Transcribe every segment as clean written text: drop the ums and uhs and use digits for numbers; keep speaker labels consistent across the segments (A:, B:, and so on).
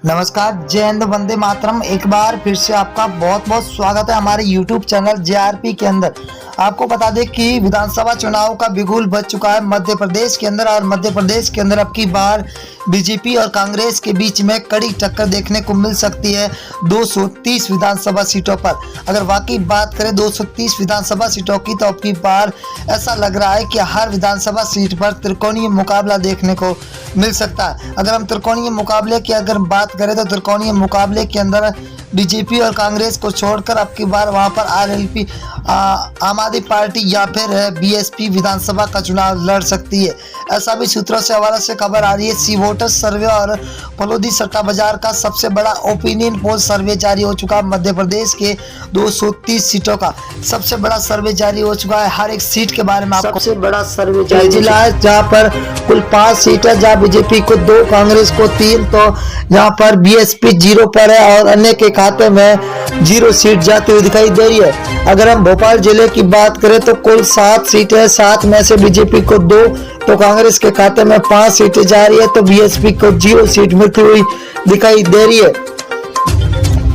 A: नमस्कार, जय हिंद, वंदे मातरम। एक बार फिर से आपका बहुत बहुत स्वागत है हमारे YouTube चैनल JRP के अंदर। आपको बता दें कि विधानसभा चुनाव का बिगुल बज चुका है मध्य प्रदेश के अंदर, और मध्य प्रदेश के अंदर अब की बार बीजेपी और कांग्रेस के बीच में कड़ी टक्कर देखने को मिल सकती है 230 विधानसभा सीटों पर। अगर वाकई बात करें 230 विधानसभा सीटों की, तो अब की बार ऐसा लग रहा है कि हर विधानसभा सीट पर त्रिकोणीय मुकाबला देखने को मिल सकता है। अगर हम त्रिकोणीय मुकाबले की बात करें तो त्रिकोणीय मुकाबले के अंदर बीजेपी और कांग्रेस को छोड़कर अब की बार वहां पर आरएलपी आम आदमी पार्टी या फिर बीएसपी विधानसभा का चुनाव लड़ सकती है। ऐसा भी सूत्रों से हवाले से खबर आ रही है। सी वोटर सर्वे और फलोदी सट्टा बाजार का सबसे बड़ा ओपिनियन पोल सर्वे जारी हो चुका है। मध्य प्रदेश के 230 सीटों का सबसे बड़ा सर्वे जारी हो चुका है। हर एक सीट के बारे में आपको सबसे बड़ा सर्वे जारी जिला है, जहाँ पर कुल 5 सीट है, जहाँ बीजेपी को 2, कांग्रेस को 3, तो यहाँ पर बीएसपी 0 पर है और अन्य के खाते में 0 सीट जाती हुई दिखाई दे रही है। अगर हम भोपाल जिले की बात करें तो कुल 7 सीटें हैं, 7 में से बीजेपी को 2, तो कांग्रेस के खाते में 5 सीटें जा रही है, तो बीएसपी को 0 सीट मिलती हुई दिखाई दे रही है।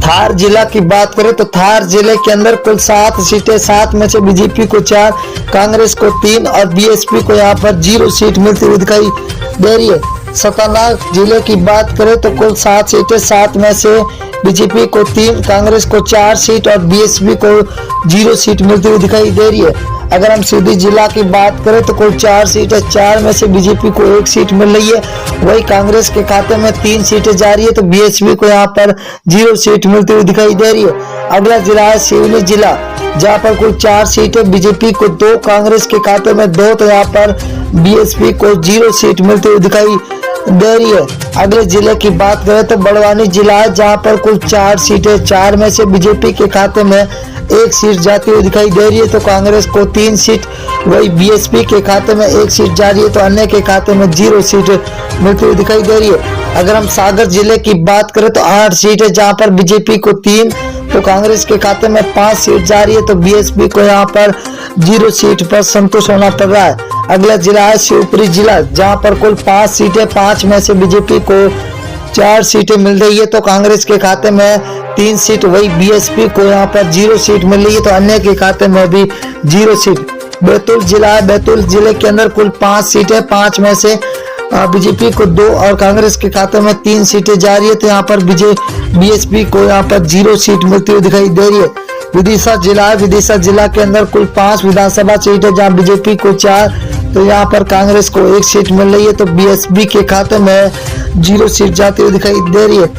A: धार जिला की बात करें तो धार जिले के अंदर कुल 7 सीटें, 7 में से बीजेपी को 4, कांग्रेस को 3 और बीएसपी को यहाँ पर 0 सीट मिलती हुई दिखाई दे रही है। सतना जिले की बात करें तो कुल 7 सीटें, 7 में से बीजेपी को 3, कांग्रेस को 4 सीट और बीएसपी को 0 सीट मिलती हुई दिखाई दे रही है। अगर हम सीधी जिला की बात करें तो कुल 4 सीट है, 4 में से बीजेपी को 1 सीट मिल रही है, वही कांग्रेस के खाते में 3 सीटें जा रही है, तो बीएसपी को यहाँ पर 0 सीट मिलती हुई दिखाई दे रही है। अगला जिला है सिवनी जिला, जहाँ पर कुल 4 सीटें, बीजेपी को 2, कांग्रेस के खाते में 2, तो यहाँ पर बीएसपी को 0 सीट मिलती हुई दिखाई दे रही है। अगले जिले की बात करें तो बड़वानी जिला है, जहाँ पर कुल 4 सीटें, 4 में से बीजेपी के खाते में 1 सीट जाती हुई दिखाई दे रही है, तो कांग्रेस को 3 सीट, वही बीएसपी के खाते में 1 सीट जा रही है, तो अन्य के खाते में 0 सीट मिलती हुई दिखाई दे रही है। अगर हम सागर जिले की बात करें तो 8 सीट है, जहाँ पर बीजेपी को 3, तो कांग्रेस के खाते में 5 सीट जा रही है, तो बीएसपी को यहाँ पर 0 सीट पर संतुष्ट होना पड़ रहा है। अगला जिला है शिवपुरी जिला, जहाँ पर कुल 5 सीटें, 5 में से बीजेपी को 4 सीटें मिल रही है, तो कांग्रेस के खाते में 3 सीट, वही बीएसपी को यहाँ पर 0 सीट मिल रही है, तो अन्य के खाते में भी 0 सीट। बैतूल जिला है, बैतूल जिले के अंदर कुल 5 सीटें, 5 में से बीजेपी को 2 और कांग्रेस के खाते में 3 सीटें जा रही है, तो यहाँ पर बीएसपी को यहाँ पर 0 सीट मिलती हुई दिखाई दे रही है। विदिशा जिला है, विदिशा जिला के अंदर कुल 5 विधानसभा सीट है, जहाँ बीजेपी को 4, तो यहाँ पर कांग्रेस को 1 सीट मिल रही है, तो बीएसपी के खाते में 0 सीट जाती हुई दिखाई दे रही है।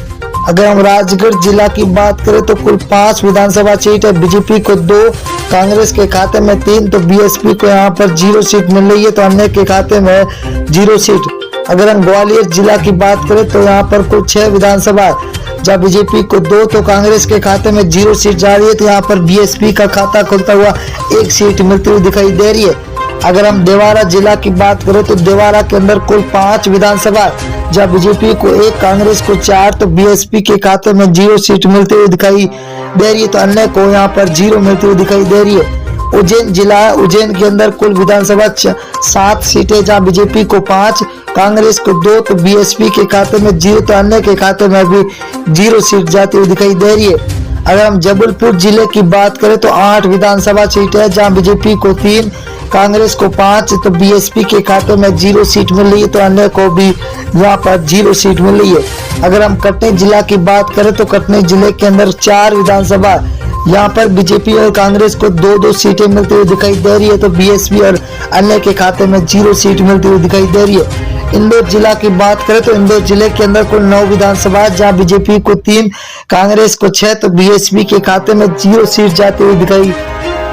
A: अगर हम राजगढ़ जिला की बात करें तो कुल 5 विधानसभा सीट है, बीजेपी को 2, कांग्रेस के खाते में 3, तो बीएसपी को यहाँ पर 0 सीट मिल रही है, तो अन्य के खाते में 0 सीट। अगर हम ग्वालियर जिला की बात करें तो यहाँ पर कुल 6 विधानसभा, जहाँ बीजेपी को 2, तो कांग्रेस के खाते में 0 सीट जा रही है, तो यहाँ पर बीएसपी का खाता खुलता हुआ 1 सीट मिलती हुई दिखाई दे रही है। अगर हम देवारा जिला की बात करें तो देवारा के अंदर कुल 5 विधानसभा, जहाँ बीजेपी को 1, कांग्रेस को 4, तो बीएसपी के खाते में 0 सीट मिलती हुई दिखाई दे रही है, तो अन्य को यहाँ पर 0 मिलती हुई दिखाई दे रही है। उज्जैन जिला है, उज्जैन के अंदर कुल विधानसभा 7 सीटें, जहाँ बीजेपी को 5, कांग्रेस को 2, तो बीएसपी के खाते में 0, तो अन्य के खाते में भी 0 सीट जाती हुई दिखाई दे रही है। अगर हम जबलपुर जिले की बात करें तो 8 विधानसभा सीट है, जहाँ बीजेपी को 3, कांग्रेस को 5, तो बीएसपी के खाते में 0 सीट मिल रही है, तो अन्य को भी यहाँ पर 0 सीट मिल रही है। अगर हम कटनी जिला की बात करें तो कटनी जिले के अंदर 4 विधानसभा, यहाँ पर बीजेपी और कांग्रेस को 2-2 सीटें मिलती हुई दिखाई दे रही है, तो बीएसपी और अन्य के खाते में 0 सीट मिलती हुई दिखाई दे रही है। इंदौर जिला की बात करें तो इंदौर जिले के अंदर कुल 9 विधानसभा, जहाँ बीजेपी को 3, कांग्रेस को 6, तो बीएसपी के खाते में 0 सीट जाती हुई दिखाई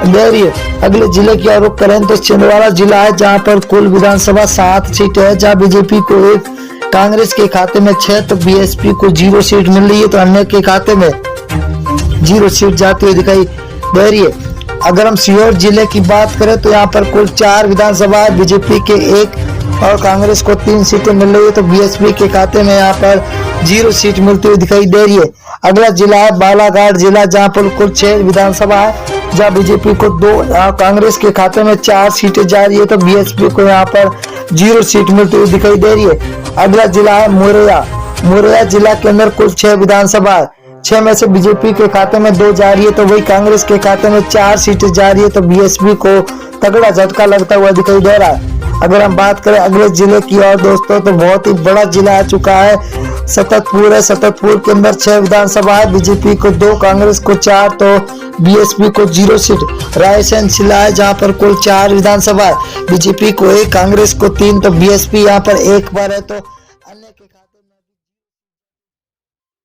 A: दे रही है। अगले जिले की ओर रुख करें तो छिंदवाड़ा जिला है, जहाँ पर कुल विधानसभा 7 सीटें है, जहाँ बीजेपी को 1, कांग्रेस के खाते में 6, तो बीएसपी को 0 सीट मिल रही है, तो अन्य के खाते में 0 सीट जाती हुई दिखाई दे रही है। अगर हम सीहोर जिले की बात करें तो यहाँ पर कुल 4 विधानसभा, बीजेपी के 1 और कांग्रेस को 3 सीटें मिल रही है, तो बीएसपी के खाते में यहाँ पर 0 सीट मिलती हुई दिखाई दे रही है। अगला जिला है बालाघाट जिला, जहाँ पर कुल 6 विधानसभा है, जहाँ बीजेपी को 2, कांग्रेस के खाते में 4 सीटें जा रही है, तो बीएसपी को यहाँ पर 0 सीट मिलती हुई दिखाई दे रही है। अगला जिला है मुरैया, मुरैना जिला के अंदर कुल 6 विधानसभा, 6 में से बीजेपी के खाते में 2 जा रही है, तो वही कांग्रेस के खाते में 4 सीटें जा रही है, तो बीएसपी को तगड़ा झटका लगता हुआ दिखाई दे रहा है। अगर हम बात करें अगले जिले की और दोस्तों, तो बहुत ही बड़ा जिला आ चुका है, सततपुर है। सततपुर के अंदर 6 विधानसभा है, बीजेपी को 2, कांग्रेस को 4, तो बीएसपी को 0 सीट। रायसेन जिला है जहां पर कुल 4 विधानसभा है, बीजेपी को 1, कांग्रेस को 3, तो बीएसपी यहां पर 1 पर है। तो